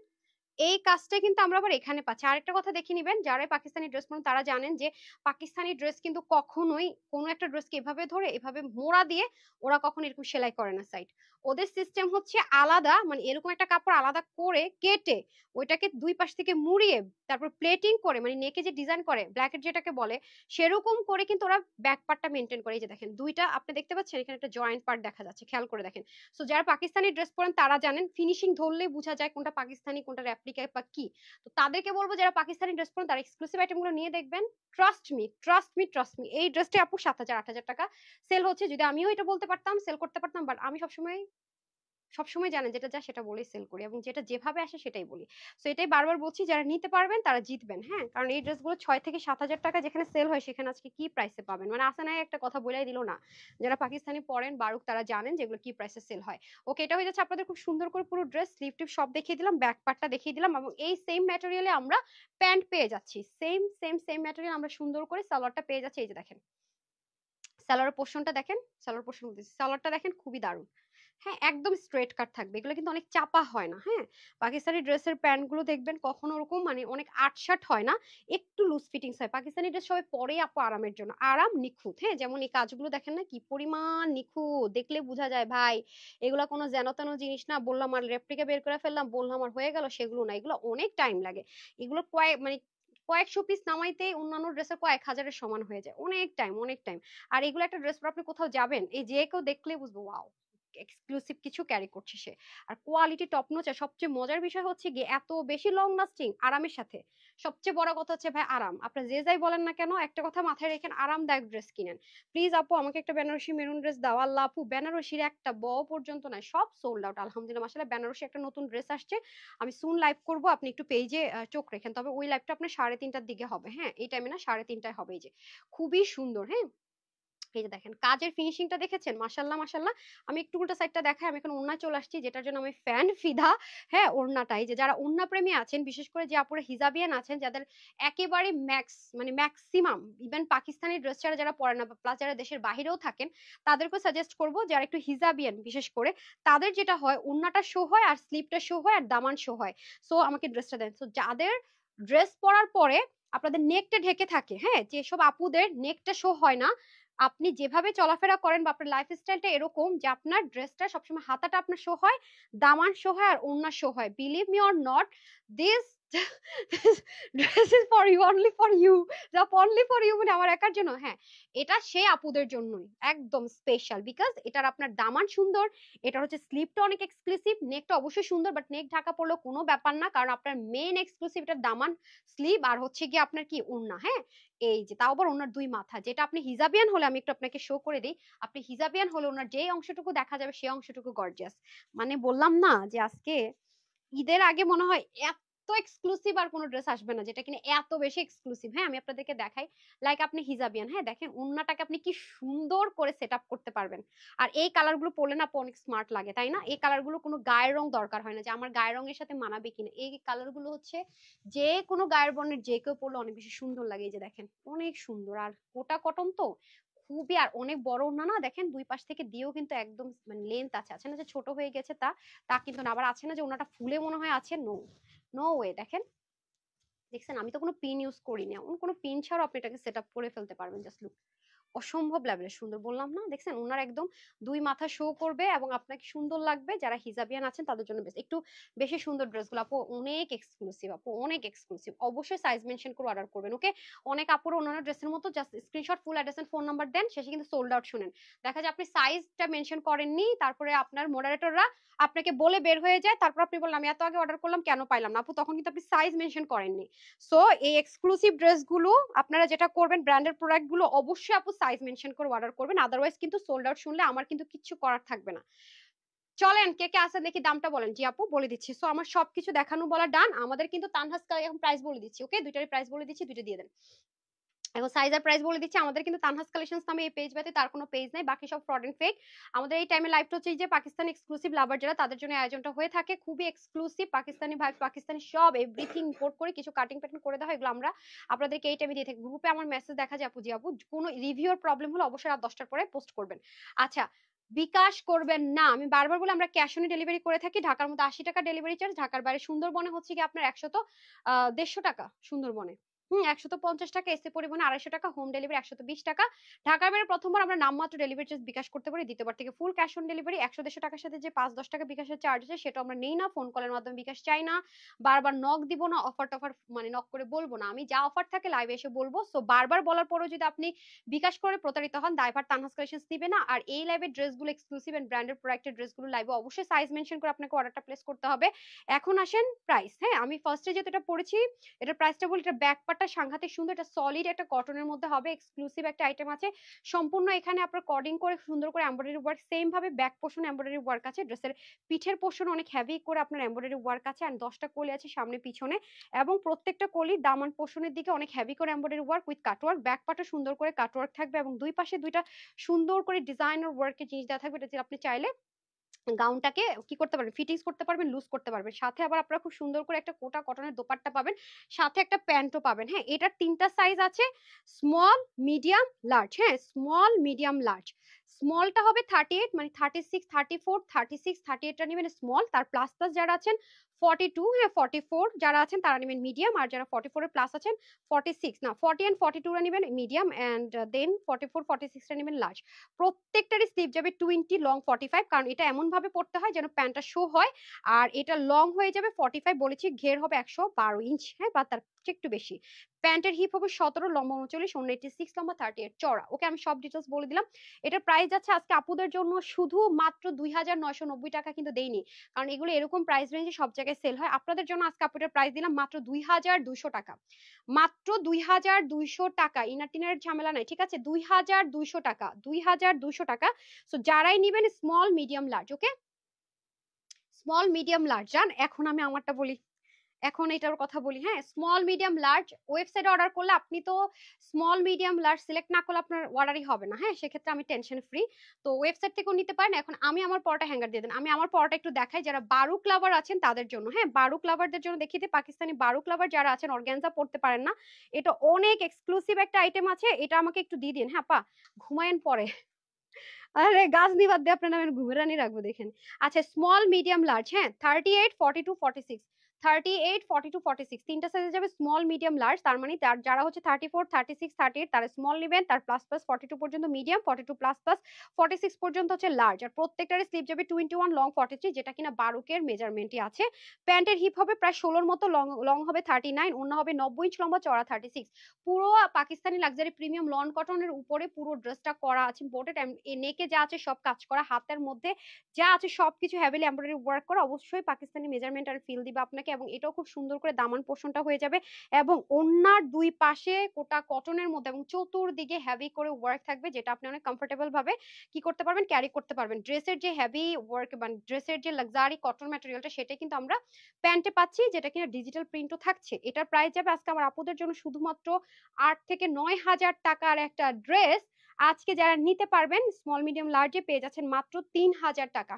এই কাজটা কিন্তু আমরা আবার এখানে পাচ্ছি। আরেকটা কথা দেখে নিবেন, যারা পাকিস্তানি ড্রেস পরেন তারা জানেন যে পাকিস্তানি ড্রেস কিন্তু কখনোই কোনো একটা ড্রেসকে এভাবে ধরে এভাবে মোড়া দিয়ে ওরা কখনো এরকম সেলাই করে না সাইড, ওদের সিস্টেম হচ্ছে আলাদা, মানে এরকম একটা কাপড় আলাদা করে কেটে ওইটাকে দুই পাশ থেকে মুড়িয়ে তারপর প্লেটিং করে, মানে নেকে যে ডিজাইন করে ব্ল্যাকেট যেটাকে বলে, সেরকম করে কিন্তু ওরা ব্যাক পার্টটা মেনটেন করে। এই যে দেখেন দুইটা আপনি দেখতে পাচ্ছেন এখানে একটা জয়েন্ট পার্ট দেখা যাচ্ছে, খেয়াল করে দেখেন। সো যারা পাকিস্তানি ড্রেস পরেন তারা জানেন, ফিনিশিং ধরলেই বোঝা যায় কোনটা পাকিস্তানি কোনটা রেপ্লিকা বা কি। তো তাদেরকে বলবো যারা পাকিস্তানি ড্রেস পরেন তারা এক্সক্লুসিভ আইটেমগুলো নিয়ে দেখবেন। Trust me, trust me, trust me, এই ড্রেসটা আপু 7,000 8,000 টাকা সেল হচ্ছে। যদি আমিও এটা বলতে পারতাম সেল করতে পারতাম, বাট আমি সবসময় সবসময় জানেন যেটা যা সেটা বলেই সেল করি, এবং যেটা যেভাবে আসে সেটাই বলি। সো এটাই বারবার বলছি, যারা নিতে পারবেন তারা জিতবেন। হ্যাঁ, কারণ এই ড্রেসগুলো 6 থেকে 7 হাজার টাকা যেখানে সেল হয় সেখানে আজকে কি প্রাইসে পাবেন, মানে আসে নাই একটা কথা বলেই দিল না। যারা পাকিস্তানি পরেন বারুক তারা জানেন যেগুলো কি প্রাইসে সেল হয়। ওকে, এটা হয়ে যাচ্ছে আপনাদের খুব সুন্দর করে পুরো ড্রেস স্লিভ টিপ সব দেখিয়ে দিলাম, ব্যাক পার্টটা দেখিয়ে দিলাম, এবং এই সেম ম্যাটেরিয়ালে আমরা প্যান্ট পেয়ে যাচ্ছি। সেম সেম সেম ম্যাটেরিয়াল আমরা সুন্দর করে সালোয়ারটা পেয়ে যাচ্ছি। এই যে দেখেন সালোয়ার পোর্শনটা দেখেন, সালোয়ার পোর্শন সালোয়ারটা দেখেন খুবই দারুণ। হ্যাঁ, একদম স্ট্রেট কাট থাকবে, এগুলো কিন্তু অনেক চাপা হয় না। হ্যাঁ, পাকিস্তানি ড্রেসের প্যান্ট গুলো দেখবেন কখনো ওরকম মানে অনেক আটশাট হয় না, একটু লুজ ফিটিংস হয়। পাকিস্তানি ড্রেস সবাই পরে আপু আরামের জন্য, আরাম নিখুঁত। হ্যাঁ, যেমন এই কাজগুলো দেখেন না কি পরিমাণ নিখুঁত, দেখলে বোঝা যায় ভাই এগুলা কোনো যেন তেন জিনিস না। বললাম আর রেপ্লিকা বের করে ফেললাম, বললাম আর হয়ে গেল, সেগুলো না। এগুলো অনেক টাইম লাগে, এগুলো কয়েক মানে কয়েকশো পিস নামাইতে অন্যান্য ড্রেসের কয়েক হাজারের সমান হয়ে যায়, অনেক টাইম অনেক টাইম। আর এগুলো একটা ড্রেস পরে আপনি কোথাও যাবেন, এই যে কেউ দেখলে বুঝবো ওয়াও এক্সক্লুসিভ কিছু ক্যারি করছে সে। আর কোয়ালিটি টপ নচ। আর সবচেয়ে মজার বিষয় হচ্ছে গিয়ে এত বেশি লং লাস্টিং আরামের সাথে। সবচেয়ে বড় কথা হচ্ছে ভাই আরাম। আপনারা যে যাই বলেন না কেন একটা কথা মাথায় রেখেন, আরামদায়ক ড্রেস কিনেন। প্লিজ আপু আমাকে একটা বেনারসি মেরুন ড্রেস দাও। আল্লাহ আপু বেনারসির একটা ব পর্যন্ত নাই, সব সোল্ড আউট আলহামদুলিল্লাহ। মাশাআল্লাহ বেনারসি একটা নতুন ড্রেস আসছে, আমি সুন লাইভ করব, আপনি একটু পেজে চোখ রেখেন। তবে ওই লাইভটা আপনার 3:30টার দিকে হবে। হ্যাঁ, এই টাইমে না 3:30টায় হবে। এই যে খুবই সুন্দর। হ্যাঁ, এই যে দেখেন কাজের ফিনিশিংটা দেখেছেন, মাশাল্লাহ মাশাল্লাহ। আমি একটু উল্টা সাইডটা দেখাই, আমি এখন ওড়না চলে আসছি যেটার জন্য আমি ফ্যান ফিদা। হ্যাঁ, ওড়নাটাই যে যারা ওড়না প্রেমী আছেন, বিশেষ করে যে আপুরা হিজাবিয়ান আছেন, যাদের একেবারে ম্যাক্স মানে ম্যাক্সিমাম ইভেন পাকিস্তানি ড্রেস ছাড়া যারা পরে না, প্লাস যারা দেশের বাহিরেও থাকেন, তাদেরকে সাজেস্ট করব যারা একটু হিজাবিয়ান বিশেষ করে, তাদের যেটা হয় ওড়নাটা শো হয় আর স্লিপটা শো হয় আর দামান শো হয়। সো আমাকে ড্রেসটা দেন। সো যাদের ড্রেস পরার পরে আপনাদের নেকটা ঢেকে থাকে, হ্যাঁ, যেসব আপুদের নেকটা শো হয় না, আপনি যেভাবে চলাফেরা করেন বা আপনার লাইফস্টাইলটা এরকম যে আপনার ড্রেসটা সবসময় হাতাটা আপনার শো হয়, দামান শো হয় আর ওড়না শো হয়, believe me or not, this dress is for you, only for you. Just only for you মানে আমার একার জন্য। হ্যাঁ, এটা সে আপুদের জন্যই একদম স্পেশাল, বিকজ এটার আপনার দামান সুন্দর, এটার হচ্ছে স্লিপটা অনেক এক্সক্লুসিভ, নেকটা অবশ্যই সুন্দর, বাট নেক ঢাকা পড়লেও কোনো ব্যাপার না, কারণ আপনার মেইন এক্সক্লুসিভ এটার দামান, স্লিভ আর হচ্ছে কি আপনার কি ওড়না। হ্যাঁ, এই যে তাও আবার ওনার দুই মাথা, যেটা আপনি হিজাবিয়ান হলে আমি একটু আপনাকে শো করে দিই, আপনি হিজাবিয়ান হলে ওনার যে অংশটুকু দেখা যাবে সেই অংশটুকু গর্জিয়াস। মানে বললাম না যে আজকে ঈদের আগে মনে হয় এত এক্সক্লুসিভ আর কোনো ড্রেস আসবে না যেটা কিনা এত বেশি এক্সক্লুসিভ। হ্যাঁ, আমি আপনাদেরকে দেখাই, লাইক আপনি হিজাবিয়ান, হ্যাঁ দেখেন ওন্নাটাকে আপনি কি সুন্দর করে সেট আপ করতে পারবেন। আর এই কালার গুলো পরলে না অনেক স্মার্ট লাগে, তাই না? এই কালার গুলো কোনো গায়ের রং দরকার হয় না যে আমার গায়ের রঙের সাথে মানাবে কিনা, এই কালার গুলো হচ্ছে যে কোনো গায়ের বর্ণের যে কেউ পরলে অনেক বেশি সুন্দর লাগে। এই যে দেখেন অনেক সুন্দর, আর কোটা কটন তো খুবই, আর অনেক বড় ওড়না না, দেখেন দুই পাশ থেকে দিয়েও কিন্তু একদম মানে লেন্থ আছে, আছে না যে ছোট হয়ে গেছে তা, তা কিন্তু না, আবার আছে না যে ওনাটা ফুলে মনে হয় আছে, নো, নো ওয়ে। দেখেন দেখছেন আমি তো কোনো পিন ইউজ করি না, কোনো পিন ছাড়াও আপনি এটাকে সেট আপ করে ফেলতে পারবেন। জাস্ট লুক, অসম্ভব লেভেলের সুন্দর, বললাম না? দেখছেন ওনার একদম দুই মাথা শো করবে এবং আপনাকে সুন্দর লাগবে। যারা হিজাবিয়ান আছেন তাদের জন্য বেস্ট। একটু বেশি সুন্দর ড্রেসগুলো আপু অনেক এক্সক্লুসিভ, আপু অনেক এক্সক্লুসিভ। অবশ্যই সাইজ মেনশন করে অর্ডার করবেন, ওকে? অনেক আপুরা অন্যান্য ড্রেসের মতো just screenshot, full address and phone number দেন, শেষে কিন্তু সোল্ড আউট শুনেন। দেখা যায় আপনি সাইজটা মেনশন করেননি, তারপরে আপনার মডারেটররা আপনাকে বলে বের হয়ে যায়, তারপর আপনি বললেন আমি এত আগে অর্ডার করলাম কেন পাইলাম না। আপু তখন কিন্তু আপনি সাইজ মেনশন করেননি। সো এই এক্সক্লুসিভ ড্রেসগুলো আপনারা যেটা করবেন, ব্র্যান্ডের প্রোডাক্টগুলো অবশ্যই আপু সাইজ মেনশন করে অর্ডার করবেন, আদারওয়াইজ কিন্তু সোল্ড আউট শুনলে আমার কিন্তু কিচ্ছু করার থাকবে না। চলেন কে কে আসেন দেখি, দামটা বলেন। জি আপু বলে দিচ্ছি। সো আমার সবকিছু দেখানো বলা ডান, আমাদের কিন্তু তানহাস এখন প্রাইস বলে দিচ্ছি, ওকে? দুইটারই প্রাইস বলে দিচ্ছি, দুইটা দিয়ে দেন। এখন সাইজ আর প্রাইস বলে দিচ্ছি। আমাদের কিন্তু তানহাস কালেকশনস নামে এই পেজ বাদে তার কোনো পেজ নাই, বাকি সব ফ্রড এন্ড ফেক। আমাদের এই টাইমে লাইভটা হচ্ছে যে পাকিস্তানি এক্সক্লুসিভ লাভার যারা, তাদের জন্য আয়োজনটা হয়ে থাকে, খুবই এক্সক্লুসিভ পাকিস্তানি ভাই, পাকিস্তানি সব এভরিথিং ইম্পোর্ট করে কিছু কাটিং প্যাটার্ন করে দেওয়া হয়, এগুলো আমরা আপনাদেরকে এই টাইমে দিয়ে থাকি। গ্রুপে আমার মেসেজ দেখা যায় আপু, জি আপু কোনো রিভিউর প্রবলেম হলে অবশ্যই রাত 10টার পরে পোস্ট করবেন। আচ্ছা, বিকাশ করবেন না, আমি বারবার বলে আমরা ক্যাশ অন ডেলিভারি করে থাকি। ঢাকার মধ্যে 80 টাকা ডেলিভারি চার্জ, ঢাকার বাইরে সুন্দরবনে হচ্ছে কি আপনার 100 তো 150 টাকা সুন্দরবনে। 150 টাকা, এসি পরিবহনে 250 টাকা, হোম ডেলিভারি 120 টাকা। ঢাকার বাইরে প্রথমবার আমরা নামমাত্র ডেলিভারি চার্জ বিকাশ করতে পারি, দ্বিতীয়বার থেকে ফুল ক্যাশ অন ডেলিভারি। 100-150 টাকার সাথে যে 5-10 টাকা বিকাশের চার্জ আছে সেটা আমরা নেই না, ফোন কলের মাধ্যমে বিকাশ চাই না, বারবার নক দিব না, অফার টফার মানে নক করে বলবো না, আমি যা অফার থাকে লাইভে এসে বলবো। সো বারবার বলার পরেও যদি আপনি বিকাশ করে প্রতারিত হন, দায়ভার তানহাস কালেকশনস দিবে না। আর এই লাইভের ড্রেসগুলো এক্সক্লুসিভ এন্ড ব্র্যান্ডেড প্রোডাক্টের ড্রেসগুলো লাইভে অবশ্যই সাইজ মেনশন করে আপনাকে অর্ডারটা প্লেস করতে হবে। এখন আসেন প্রাইস। হ্যাঁ, আমি ফার্স্টে যেটা এটা পড়েছি, এটার প্রাইসটা বলি। এটা ব্যাক পার্টটা সাংঘাতিক সুন্দর, এটা সলিড একটা কটনের মধ্যে হবে, এক্সক্লুসিভ একটা আইটেম আছে। সম্পূর্ণ এখানে আপনার কর্ডিং করে সুন্দর করে এমব্রয়ডারি ওয়ার্ক, সেম ভাবে ব্যাক পোর্শন এমব্রয়ডারি ওয়ার্ক আছে, ড্রেসের পিঠের পোর্শন অনেক হেভি করে আপনার এমব্রয়ডারি ওয়ার্ক আছে। আর 10টা কলি আছে সামনে পিছনে, এবং প্রত্যেকটা কলি দামান পোর্শনের দিকে অনেক হেভি করে embroidery work with cutwork. Back পার্টে সুন্দর করে কাটওয়ার্ক থাকবে এবং দুই পাশে দুইটা সুন্দর করে ডিজাইনার ওয়ার্কের জিনিস দেওয়া থাকবে। এটা আপনি চাইলে গাউনটাকে কি করতে পারবেন, ফিটিংস করতে পারবেন, লুজ করতে পারবেন। সাথে আবার আপনারা খুব সুন্দর করে একটা কোটা কটনের দোপাট্টা পাবেন, সাথে একটা প্যান্টও পাবেন। হ্যাঁ, এটার 3টা সাইজ আছে, স্মল, মিডিয়াম, লার্জ। হ্যাঁ, স্মল, মিডিয়াম, লার্জ। স্মলটা হবে 38, মানে 36, 34, 36, 38টা নেবেন স্মল। তার প্লাস প্লাস যারা আছেন 42, হ্যাঁ 44 যারা আছেন তারা নেবেন মিডিয়াম। আর যারা 44 এর প্লাস আছেন 46 না 40 এন্ড 42 রা নেবেন মিডিয়াম, এন্ড দেন 44, 46 টা নেবেন লার্জ। প্রত্যেকটারই স্লিভ যাবে 20, লং 45, কারণ এটা এমন ভাবে পড়তে হয় যেন প্যান্টটা শো হয়। আর এটা লং হয়ে যাবে 45, বলেছি ঘের হবে 112 ইঞ্চ, হ্যাঁ বা তার চেয়ে একটু বেশি। প্যান্টের হিপ হবে 17, লম্বা 39, অন্য 86, লম্বা 38, চড়া। ওকে, আমি সব ডিটেলস বলে দিলাম। এটার প্রাইস যাচ্ছে আজকে আপুদের জন্য শুধু মাত্র 2990 টাকা, কিন্তু দেইনি কারণ এগুলো এরকম প্রাইস রেঞ্জে সব জায়গায় সেল হয়। আপনাদের জন্য আজকে আপুদের প্রাইস দিলাম মাত্র 2200 টাকা, মাত্র 2200 টাকা। ইনার টিনার ঝামেলা নাই, ঠিক আছে? 2200 টাকা, 2200 টাকা। সো যারাই নিবেন স্মল, মিডিয়াম, লার্জ। ওকে, স্মল, মিডিয়াম, লার্জ। জান, এখন আমি আমারটা বলি, এখন এটার কথা বলি। হ্যাঁ, স্মল, মিডিয়াম, লার্জ ওয়েবসাইটে অর্ডার করলে আপনি তো স্মল, মিডিয়াম, লার্জ সিলেক্ট না করলে আপনার অর্ডারই হবে না। হ্যাঁ, সেক্ষেত্রে আমি টেনশন ফ্রি, তো ওয়েবসাইট থেকেও নিতে পারেন। এখন আমি আমার পরোটা হ্যাঙ্গার দিয়ে দেন, আমি আমার পরোটা একটু দেখাই যারা বারুক লাভার আছেন তাদের জন্য। হ্যাঁ, বারুক লাভারদের জন্য দেখিয়ে দিই, পাকিস্তানি বারুক লাভার যারা আছেন, অর্গানজা পড়তে পারেন না, এটা অনেক এক্সক্লুসিভ একটা আইটেম আছে। এটা আমাকে একটু দিয়ে দিন। হ্যাঁ পা, ঘুমায়েন পরে। আরে গাছ নিবাদ দিয়ে আপনার নামে ঘুমের রানী রাখবো দেখেন। আচ্ছা, স্মল, মিডিয়াম, লার্জ। হ্যাঁ, 38, 42, 46, 38, 42, 46 তিনটা সাইজে যাবে, স্মল, মিডিয়াম, লার্জ। তার মানে যারা হচ্ছে 34, 36, 38 তারা স্মল নেবেন, তার প্লাস প্লাস 42 পর্যন্ত মিডিয়াম, 42 প্লাস প্লাস 46 পর্যন্ত হচ্ছে লার্জ। আর প্রত্যেকটার স্লিভ যাবে 21, লং 43, যেটা কিনা বারুকের মেজারমেন্টই আছে। প্যান্টের হিপ হবে প্রায় 16 মতো, লং লং হবে 39, অন্য হবে 90 ইঞ্চ লম্বা, চড়া 36। পুরো পাকিস্তানি লাক্সারি প্রিমিয়াম লন কটনের উপরে পুরো ড্রেসটা করা আছে ইম্পোর্টেড, নেকে যা আছে সব কাজ করা, হাতের মধ্যে যা আছে সবকিছু হেভিলি এমব্রয়ডারি ওয়ার্ক করা। অবশ্যই পাকিস্তানি মেজারমেন্ট আর ফিল দিবে আপনাকে, এবং এটাও খুব সুন্দর করে দামান পোর্শনটা হয়ে যাবে, এবং ওন্নার দুই পাশে কোটা কটনের মধ্যে এবং চতুর্দিকে হেভি করে ওয়ার্ক থাকবে, যেটা আপনি অনেক কমফোর্টেবল ভাবে কি করতে পারবেন, ক্যারি করতে পারবেন। ড্রেসের যে হেভি ওয়ার্ক মানে ড্রেসের যে লাক্সারি কটন ম্যাটেরিয়ালটা সেটা কিন্তু আমরা প্যান্টে পাচ্ছি, যেটা কিনা ডিজিটাল প্রিন্টও থাকছে। এটার প্রাইস যাবে আজকে আমার আপুদের জন্য শুধুমাত্র 8 থেকে 9 হাজার টাকার একটা ড্রেস। আজকে যারা নিতে পারবেন স্মল, মিডিয়াম, লার্জে পেয়ে যাচ্ছেন মাত্র 3000 টাকা।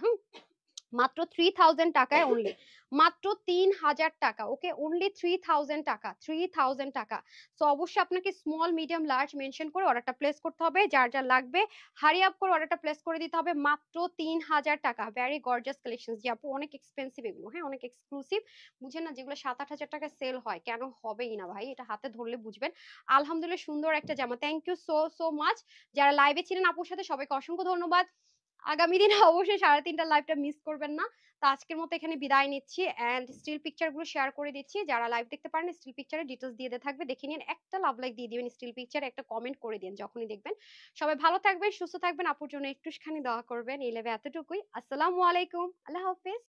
মাত্র 3000 টাকায় অনলি, মাত্র 3000 টাকা। ওকে, অনলি 3000 টাকা, 3000 টাকা। সো অবশ্যই আপনাকে স্মল, মিডিয়াম, লার্জ মেনশন করে অর্ডারটা প্লেস করতে হবে। যার যা লাগবে হারি আপ করে অর্ডারটা প্লেস করে দিতে হবে। মাত্র 3000 টাকা। ভ্যারি গর্জিয়াস কালেকশন, যে আপু অনেক এক্সপেন্সিভ এগুলো। হ্যাঁ, অনেক এক্সক্লুসিভ, বুঝেন না, যেগুলো 7-8 হাজার টাকা সেল হয়, কেন হবেই না ভাই, এটা হাতে ধরলে বুঝবেন। আলহামদুলিল্লাহ, সুন্দর একটা জামা। Thank you so so much. যারা লাইভে ছিলেন আপুর সাথে সবাইকে অসংখ্য ধন্যবাদ। আগামী দিনে অবশ্যই 3:30টা লাইভটা মিস করবেন না। তো আজকের মতো এখানে বিদায় নিচ্ছি, এন্ড স্টিল পিকচার গুলো শেয়ার করে দিচ্ছি। যারা লাইভ দেখতে পারেন স্টিল পিকচারের ডিটেলস দিয়ে দেওয়া থাকবে, দেখে নিন। একটা লাভ লাইক দিয়ে দিবেন স্টিল পিকচারে, একটা কমেন্ট করে দিন যখনই দেখবেন। সবাই ভালো থাকবেন, সুস্থ থাকবেন, আপুর জন্য একটুখানি দোয়া করবেন। এই লেভে এতটুকুই। আসসালামু আলাইকুম, আল্লাহ হাফেজ।